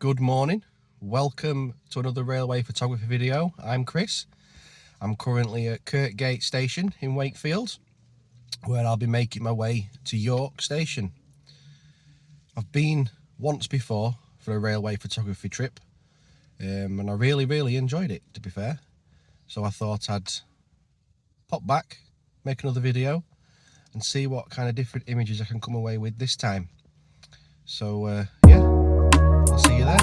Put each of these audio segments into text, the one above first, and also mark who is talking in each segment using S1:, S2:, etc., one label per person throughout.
S1: Good morning, welcome to another railway photography video. I'm Chris. I'm currently at Kirkgate Station in Wakefield, where I'll be making my way to York Station. I've been once before for a railway photography trip, and I really enjoyed it, to be fair. So I thought I'd pop back, make another video and see what kind of different images I can come away with this time. So yeah, I'll see you there.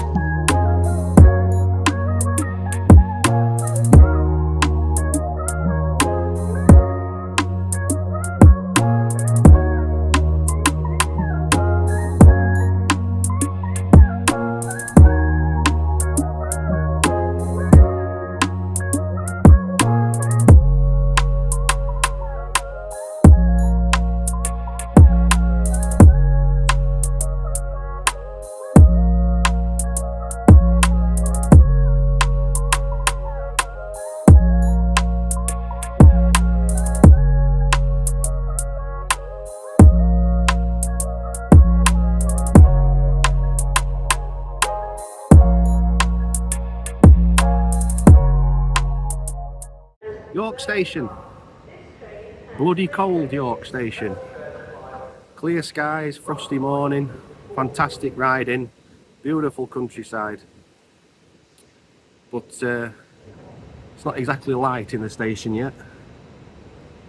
S1: York Station. Bloody cold York Station. Clear skies, frosty morning, fantastic riding, beautiful countryside. But it's not exactly light in the station yet.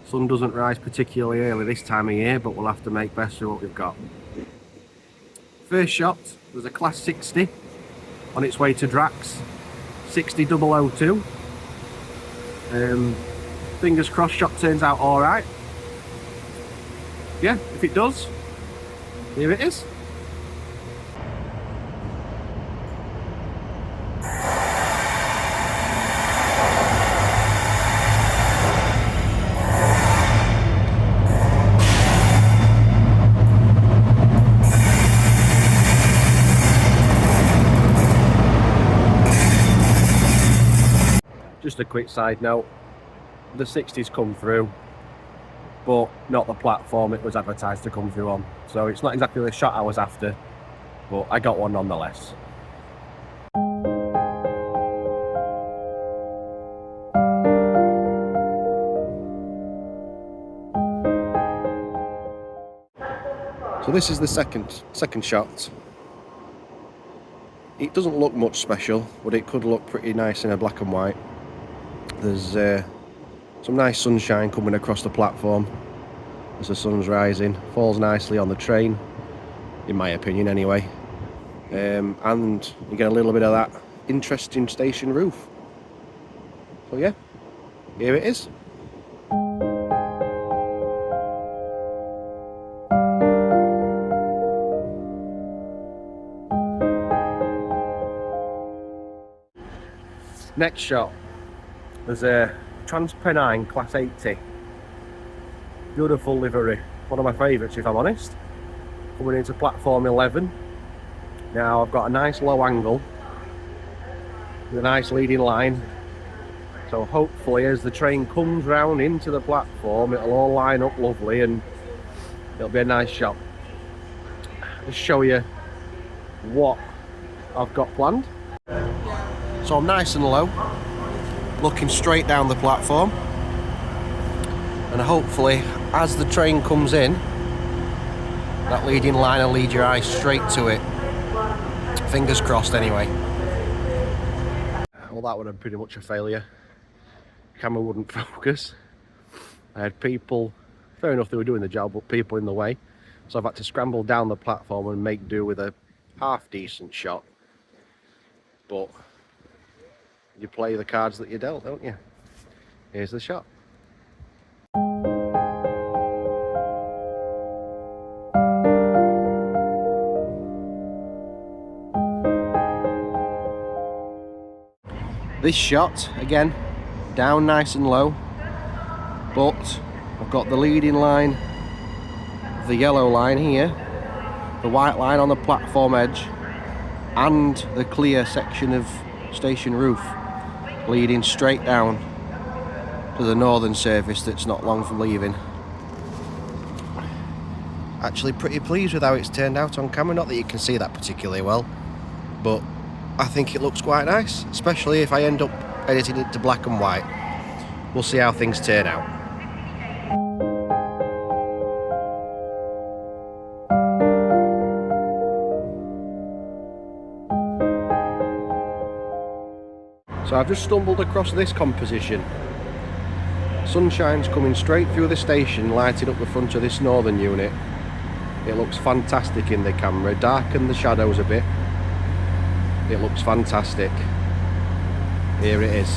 S1: Sun doesn't rise particularly early this time of year, but we'll have to make best of what we've got. First shot was a Class 60 on its way to Drax, 60002. Fingers crossed shot turns out alright. Yeah, if it does, here it is. Just a quick side note, the 60's come through, but not the platform it was advertised to come through on. So it's not exactly the shot I was after, but I got one nonetheless. So this is the second shot. It doesn't look much special, but it could look pretty nice in a black and white. There's some nice sunshine coming across the platform as the sun's rising. Falls nicely on the train, in my opinion anyway. And you get a little bit of that interesting station roof. So yeah, here it is. Next shot, there's a Trainspotting Class 80. Beautiful livery, one of my favourites if I'm honest. Coming into platform 11. Now I've got a nice low angle with a nice leading line. So hopefully as the train comes round into the platform, it'll all line up lovely and it'll be a nice shot. Just show you what I've got planned. So I'm nice and low, looking straight down the platform, and hopefully as the train comes in, that leading line will lead your eyes straight to it. Fingers crossed anyway. Well, that would have been pretty much a failure. Camera wouldn't focus. I had people, fair enough they were doing the job, but people in the way, so I've had to scramble down the platform and make do with a half decent shot. But you play the cards that you're dealt, don't you? Here's the shot. This shot, again, down nice and low, but I've got the leading line, the yellow line here, the white line on the platform edge, and the clear section of station roof leading straight down to the northern service that's not long from leaving. Actually pretty pleased with how it's turned out on camera, not that you can see that particularly well, but I think it looks quite nice, especially if I end up editing it to black and white. We'll see how things turn out. So I've just stumbled across this composition. Sunshine's coming straight through the station, lighting up the front of this northern unit. It looks fantastic in the camera, darken the shadows a bit. It looks fantastic. Here it is.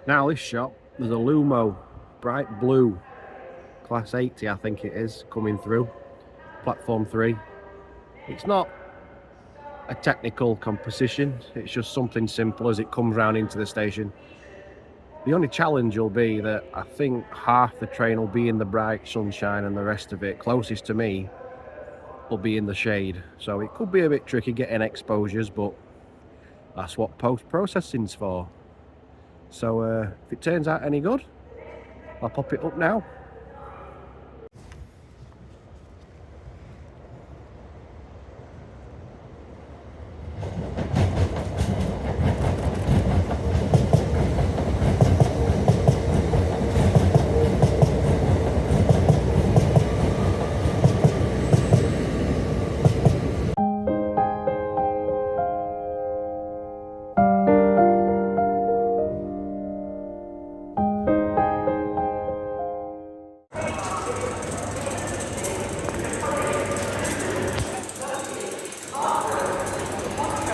S1: Now this shot, there's a Lumo, bright blue, class 80 I think it is, coming through, platform 3. It's not a technical composition, it's just something simple as it comes round into the station. The only challenge will be that I think half the train will be in the bright sunshine and the rest of it, closest to me, will be in the shade. So it could be a bit tricky getting exposures, but that's what post-processing's for. So if it turns out any good, I'll pop it up now.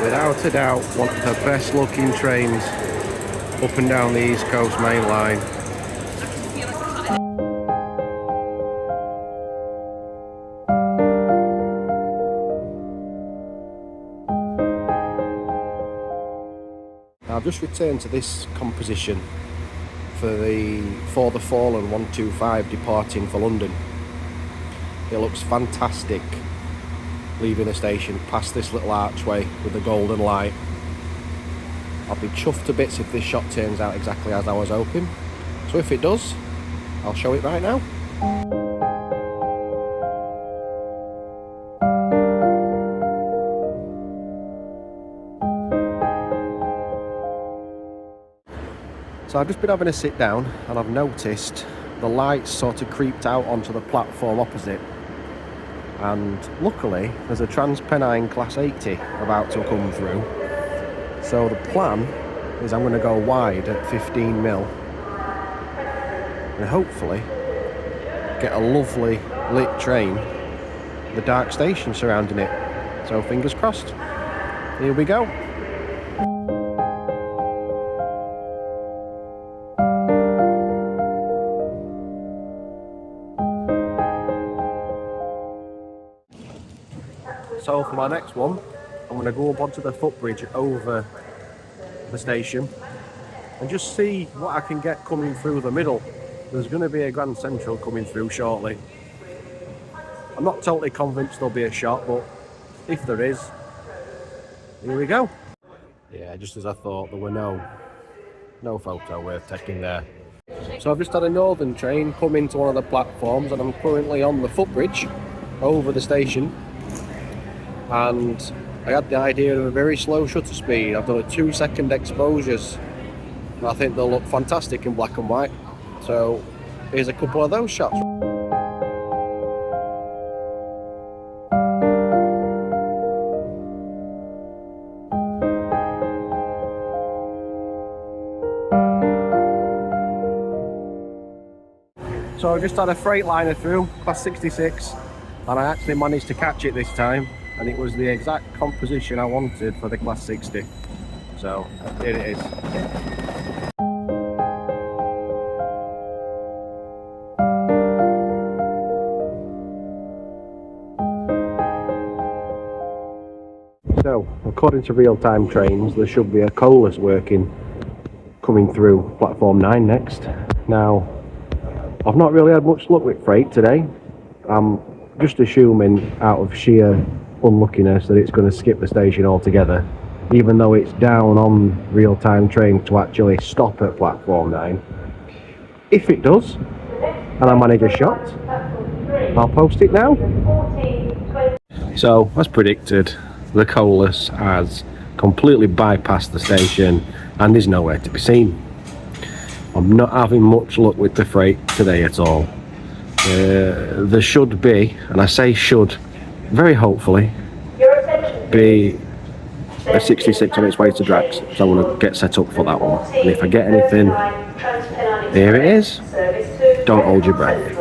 S1: Without a doubt, one of the best looking trains up and down the East Coast main line. Now I've just returned to this composition for the Fallen 125 departing for London. It looks fantastic. Leaving the station past this little archway with the golden light. I'll be chuffed to bits if this shot turns out exactly as I was hoping. So if it does, I'll show it right now. So I've just been having a sit down and I've noticed the lights sort of creeped out onto the platform opposite. And luckily there's a Transpennine Class 80 about to come through, so the plan is I'm going to go wide at 15mm and hopefully get a lovely lit train with a dark station surrounding it. So fingers crossed. Here we go. So for my next one, I'm going to go up onto the footbridge over the station and just see what I can get coming through the middle. There's going to be a Grand Central coming through shortly. I'm not totally convinced there'll be a shot, but if there is, here we go. Yeah, just as I thought, there were no photo worth taking there. So I've just had a northern train come into one of the platforms and I'm currently on the footbridge over the station. And I had the idea of a very slow shutter speed. I've done a 2-second exposures. And I think they'll look fantastic in black and white. So here's a couple of those shots. So I just had a Freightliner through, class 66, and I actually managed to catch it this time. And it was the exact composition I wanted for the class 60. So here it is. So according to real-time trains, there should be a colas working coming through platform 9 next. Now I've not really had much luck with freight today. I'm just assuming out of sheer unluckiness that it's going to skip the station altogether, even though it's down on real-time trains to actually stop at platform 9. If it does, and I manage a shot, I'll post it now. So, as predicted, the Colas has completely bypassed the station and is nowhere to be seen. I'm not having much luck with the freight today at all. There should be, and I say should, very hopefully, be a 66 on its way to Drax, so I'm going to get set up for that one. And if I get anything, here it is. Don't hold your breath.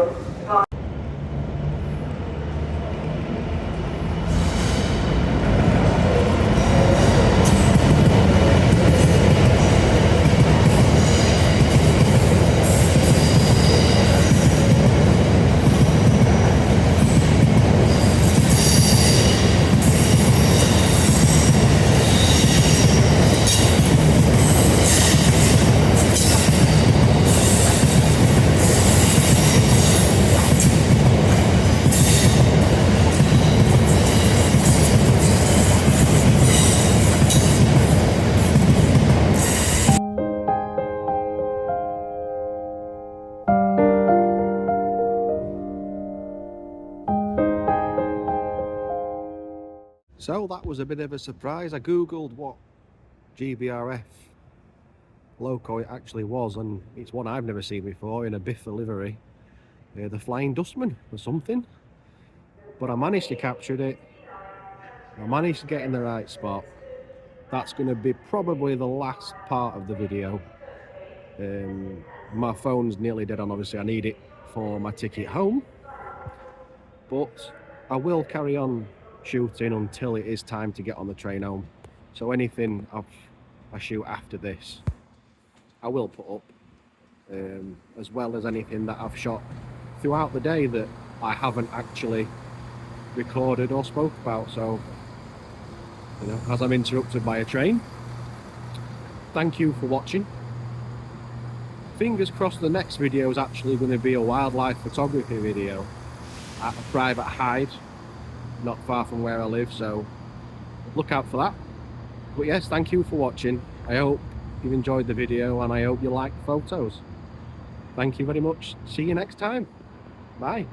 S1: So that was a bit of a surprise. I googled what GBRF loco it actually was, and it's one I've never seen before in a Biffa livery. The Flying Dustman or something. But I managed to capture it. I managed to get in the right spot. That's going to be probably the last part of the video. My phone's nearly dead on, obviously I need it for my ticket home. But I will carry on shooting until it is time to get on the train home. So anything I shoot after this, I will put up, as well as anything that I've shot throughout the day that I haven't actually recorded or spoke about. So, you know, as I'm interrupted by a train, thank you for watching. Fingers crossed the next video is actually going to be a wildlife photography video at a private hide not far from where I live, so look out for that. But yes, thank you for watching. I hope you've enjoyed the video and I hope you like the photos. Thank you very much. See you next time. Bye.